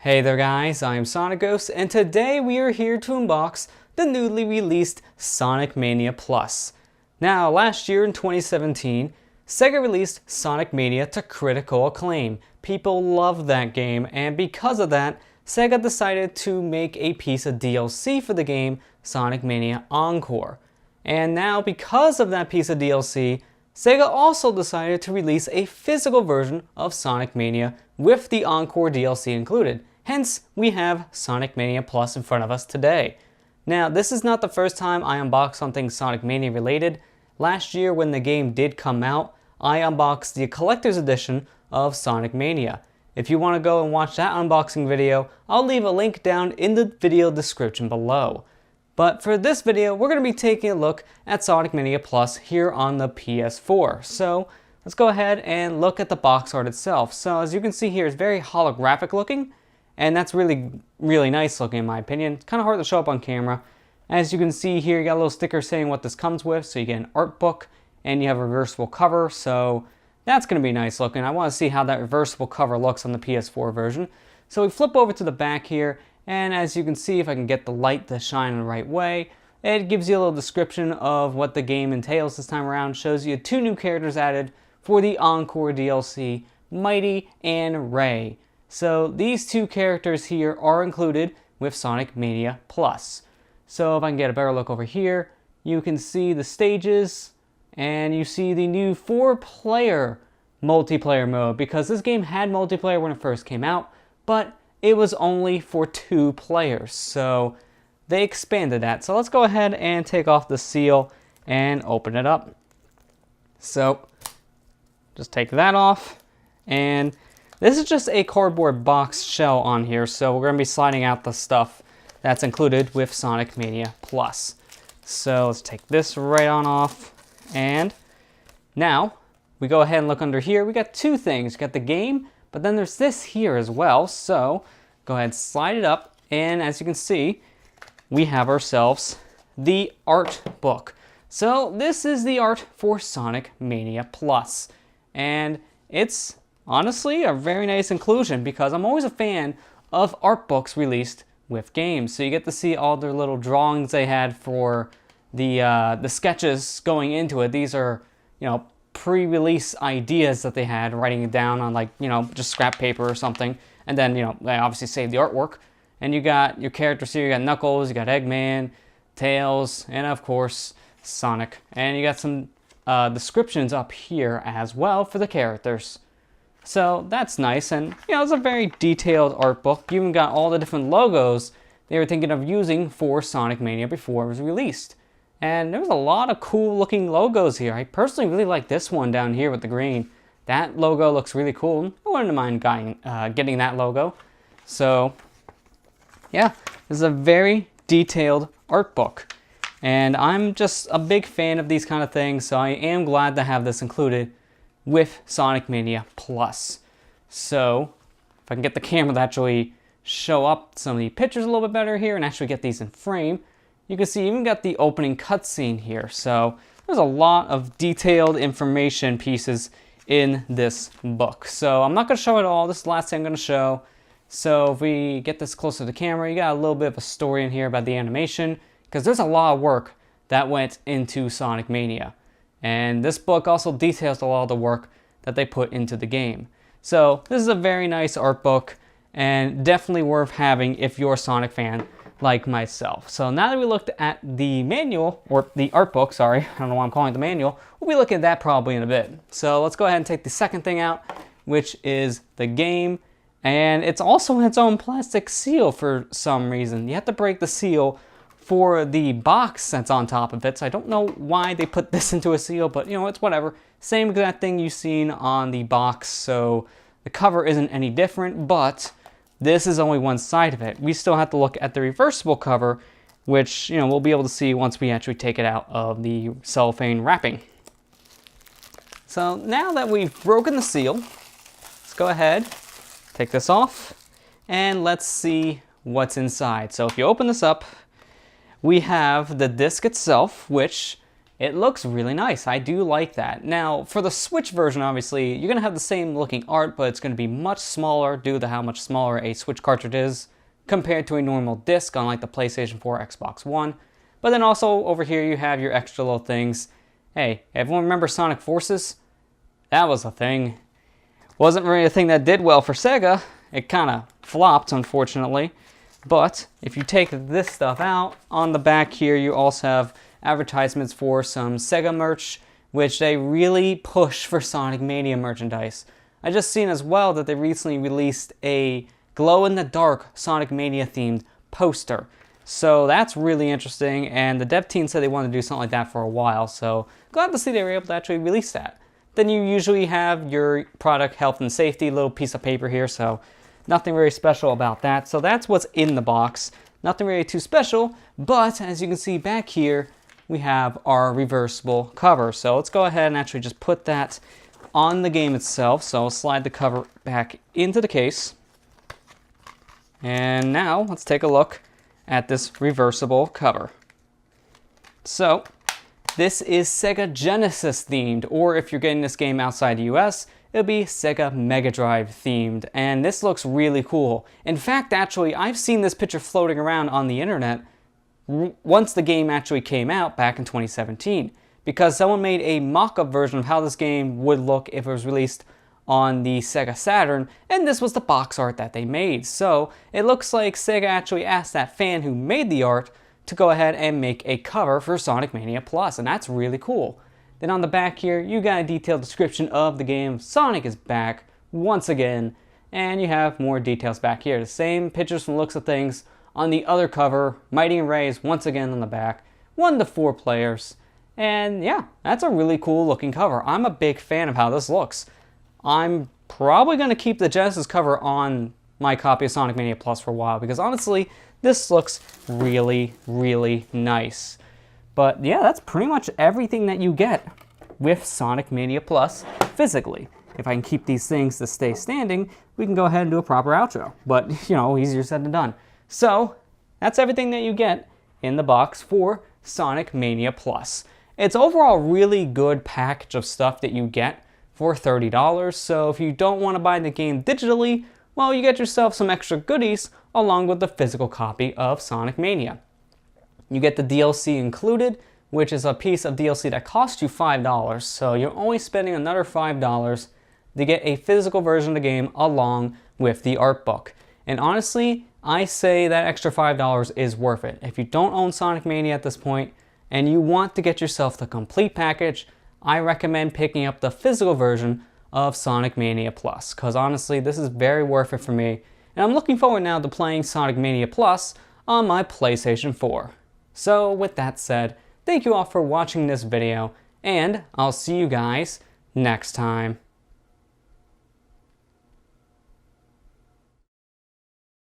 Hey there guys, I'm SonicGhost, and today we are here to unbox the newly released Sonic Mania Plus. Now, last year in 2017, Sega released Sonic Mania to critical acclaim. People loved that game, and because of that, Sega decided to make a piece of DLC for the game, Sonic Mania Encore. And now, because of that piece of DLC, Sega also decided to release a physical version of Sonic Mania with the Encore DLC included. Hence, we have Sonic Mania Plus in front of us today. Now, this is not the first time I unbox something Sonic Mania related. Last year, when the game did come out, I unboxed the collector's edition of Sonic Mania. If you want to go and watch that unboxing video, I'll leave a link down in the video description below. But for this video, we're going to be taking a look at Sonic Mania Plus here on the PS4. So, let's go ahead and look at the box art itself. So, as you can see here, it's very holographic looking. And that's really nice looking in my opinion. It's kind of hard to show up on camera. As you can see here, you got a little sticker saying what this comes with. So you get an art book and you have a reversible cover. So that's going to be nice looking. I want to see how that reversible cover looks on the PS4 version. So we flip over to the back here. And as you can see, if I can get the light to shine in the right way, it gives you a little description of what the game entails this time around. Shows you 2 new characters added for the Encore DLC, Mighty and Ray. So these 2 characters here are included with Sonic Mania Plus. So if I can get a better look over here, you can see the stages and you see the new 4-player multiplayer mode, because this game had multiplayer when it first came out, but it was only for 2 players. So they expanded that. So let's go ahead and take off the seal and open it up. So just take that off, and this is just a cardboard box shell on here, so we're going to be sliding out the stuff that's included with Sonic Mania Plus. So let's take this right on off, and now we go ahead and look under here. We got 2 things. We got the game, but then there's this here as well. So go ahead and slide it up, and as you can see, we have ourselves the art book. So this is the art for Sonic Mania Plus, and it's honestly a very nice inclusion, because I'm always a fan of art books released with games. So you get to see all their little drawings they had for the sketches going into it. These are, pre-release ideas that they had, writing it down on just scrap paper or something. And then, they obviously saved the artwork. And you got your characters here. You got Knuckles, you got Eggman, Tails, and of course, Sonic. And you got some descriptions up here as well for the characters. So that's nice, and it's a very detailed art book. You even got all the different logos they were thinking of using for Sonic Mania before it was released. And there was a lot of cool looking logos here. I personally really like this one down here with the green. That logo looks really cool. I wouldn't mind getting that logo. So yeah, this is a very detailed art book. And I'm just a big fan of these kind of things, so I am glad to have this included with Sonic Mania Plus. So if I can get the camera to actually show up some of the pictures a little bit better here and actually get these in frame, you can see you even got the opening cutscene here. So there's a lot of detailed information pieces in this book. So I'm not going to show it all. This is the last thing I'm going to show. So if we get this closer to the camera, you got a little bit of a story in here about the animation, because there's a lot of work that went into Sonic Mania. And this book also details a lot of the work that they put into the game. So this is a very nice art book, and definitely worth having if you're a Sonic fan like myself. So now that we looked at the manual, or the art book, sorry, I don't know why I'm calling it the manual, we'll be looking at that probably in a bit. So let's go ahead and take the second thing out, which is the game. And it's also in its own plastic seal for some reason. You have to break the seal for the box that's on top of it, so I don't know why they put this into a seal, but it's whatever. Same exact thing you've seen on the box, so the cover isn't any different, but this is only one side of it. We still have to look at the reversible cover, which we'll be able to see once we actually take it out of the cellophane wrapping. So now that we've broken the seal, let's go ahead, take this off, and let's see what's inside. So if you open this up, we have the disc itself, which it looks really nice. I do like that. Now, for the Switch version, obviously, you're going to have the same looking art, but it's going to be much smaller due to how much smaller a Switch cartridge is compared to a normal disc on like the PlayStation 4, Xbox One. But then also over here you have your extra little things. Hey, everyone remember Sonic Forces? That was a thing. Wasn't really a thing that did well for Sega. It kind of flopped, unfortunately. But if you take this stuff out, on the back here you also have advertisements for some Sega merch, which they really push for Sonic Mania merchandise. I just seen as well that they recently released a glow-in-the-dark Sonic Mania themed poster. So that's really interesting, and the dev team said they wanted to do something like that for a while, so glad to see they were able to actually release that. Then you usually have your product health and safety little piece of paper here, so nothing very special about that. So that's what's in the box. Nothing really too special, but as you can see back here, we have our reversible cover. So let's go ahead and actually just put that on the game itself. So I'll slide the cover back into the case. And now let's take a look at this reversible cover. So this is Sega Genesis themed, or if you're getting this game outside the US, it'll be Sega Mega Drive themed, and this looks really cool. In fact, actually, I've seen this picture floating around on the internet once the game actually came out back in 2017, because someone made a mock-up version of how this game would look if it was released on the Sega Saturn, and this was the box art that they made. So it looks like Sega actually asked that fan who made the art to go ahead and make a cover for Sonic Mania Plus, and that's really cool. Then on the back here, you got a detailed description of the game. Sonic is back once again, and you have more details back here. The same pictures from the looks of things on the other cover. Mighty and Ray is once again on the back. 1 to 4 players. And yeah, that's a really cool looking cover. I'm a big fan of how this looks. I'm probably going to keep the Genesis cover on my copy of Sonic Mania Plus for a while, because honestly, this looks really, really nice. But yeah, that's pretty much everything that you get with Sonic Mania Plus physically. If I can keep these things to stay standing, we can go ahead and do a proper outro. But, you know, easier said than done. So, that's everything that you get in the box for Sonic Mania Plus. It's overall a really good package of stuff that you get for $30. So if you don't want to buy the game digitally, well, you get yourself some extra goodies along with the physical copy of Sonic Mania. You get the DLC included, which is a piece of DLC that costs you $5, so you're only spending another $5 to get a physical version of the game along with the art book. And honestly, I say that extra $5 is worth it. If you don't own Sonic Mania at this point, and you want to get yourself the complete package, I recommend picking up the physical version of Sonic Mania Plus, because honestly, this is very worth it for me, and I'm looking forward now to playing Sonic Mania Plus on my PlayStation 4. So with that said, thank you all for watching this video, and I'll see you guys next time.